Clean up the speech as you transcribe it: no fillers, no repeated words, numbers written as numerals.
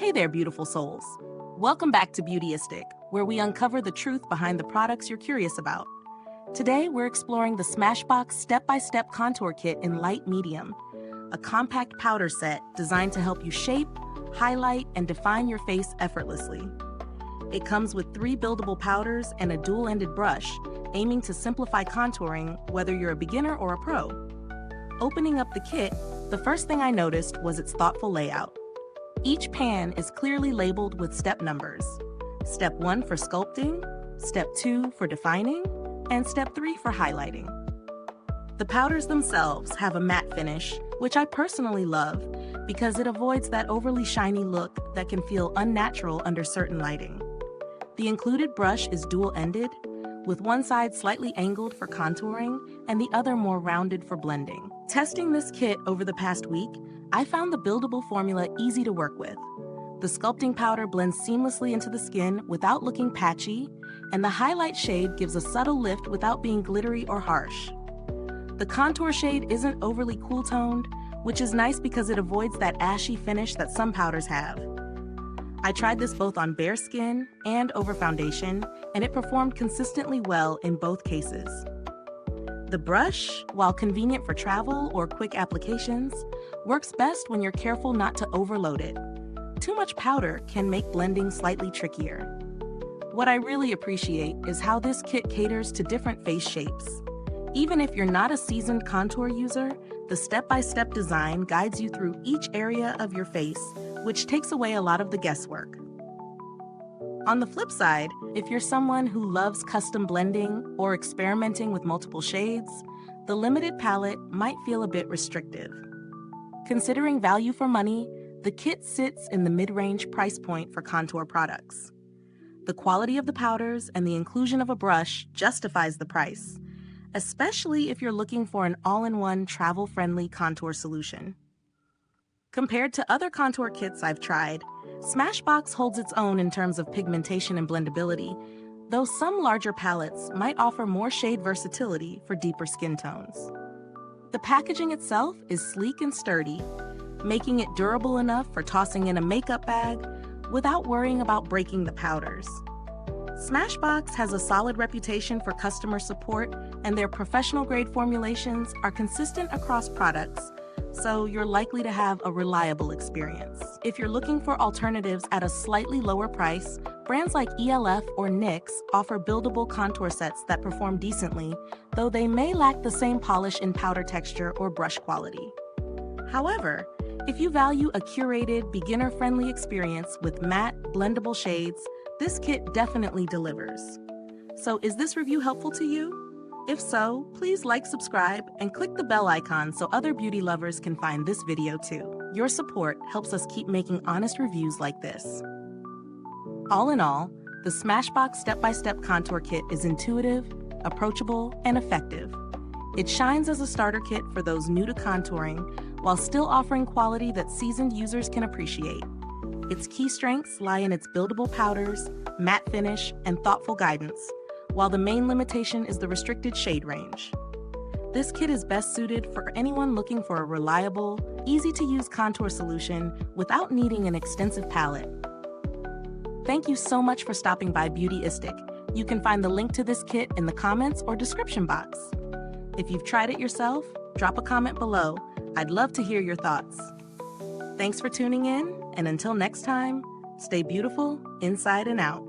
Hey there, beautiful souls. Welcome back to Beautyistic, where we uncover the truth behind the products you're curious about. Today, we're exploring the Smashbox Step-By-Step Contour Kit in light medium, a compact powder set designed to help you shape, highlight, and define your face effortlessly. It comes with 3 buildable powders and a dual-ended brush, aiming to simplify contouring whether you're a beginner or a pro. Opening up the kit, the first thing I noticed was its thoughtful layout. Each pan is clearly labeled with step numbers. Step 1 for sculpting, Step 2 for defining, and Step 3 for highlighting. The powders themselves have a matte finish, which I personally love because it avoids that overly shiny look that can feel unnatural under certain lighting. The included brush is dual-ended, with one side slightly angled for contouring and the other more rounded for blending. Testing this kit over the past week, I found the buildable formula easy to work with. The sculpting powder blends seamlessly into the skin without looking patchy, and the highlight shade gives a subtle lift without being glittery or harsh. The contour shade isn't overly cool-toned, which is nice because it avoids that ashy finish that some powders have. I tried this both on bare skin and over foundation, and it performed consistently well in both cases. The brush, while convenient for travel or quick applications, works best when you're careful not to overload it. Too much powder can make blending slightly trickier. What I really appreciate is how this kit caters to different face shapes. Even if you're not a seasoned contour user, the step-by-step design guides you through each area of your face, which takes away a lot of the guesswork. On the flip side, if you're someone who loves custom blending or experimenting with multiple shades, the limited palette might feel a bit restrictive. Considering value for money, the kit sits in the mid-range price point for contour products. The quality of the powders and the inclusion of a brush justifies the price, especially if you're looking for an all-in-one travel-friendly contour solution. Compared to other contour kits I've tried, Smashbox holds its own in terms of pigmentation and blendability, though some larger palettes might offer more shade versatility for deeper skin tones. The packaging itself is sleek and sturdy, making it durable enough for tossing in a makeup bag without worrying about breaking the powders. Smashbox has a solid reputation for customer support, and their professional-grade formulations are consistent across products, so you're likely to have a reliable experience. If you're looking for alternatives at a slightly lower price, brands like ELF or NYX offer buildable contour sets that perform decently, though they may lack the same polish in powder texture or brush quality. However, if you value a curated, beginner-friendly experience with matte, blendable shades, this kit definitely delivers. So is this review helpful to you? If so, please like, subscribe, and click the bell icon so other beauty lovers can find this video too. Your support helps us keep making honest reviews like this. All in all, the Smashbox Step-by-Step Contour Kit is intuitive, approachable, and effective. It shines as a starter kit for those new to contouring, while still offering quality that seasoned users can appreciate. Its key strengths lie in its buildable powders, matte finish, and thoughtful guidance, while the main limitation is the restricted shade range. This kit is best suited for anyone looking for a reliable, easy-to-use contour solution without needing an extensive palette. Thank you so much for stopping by Beautyistic. You can find the link to this kit in the comments or description box. If you've tried it yourself, drop a comment below. I'd love to hear your thoughts. Thanks for tuning in, and until next time, stay beautiful inside and out.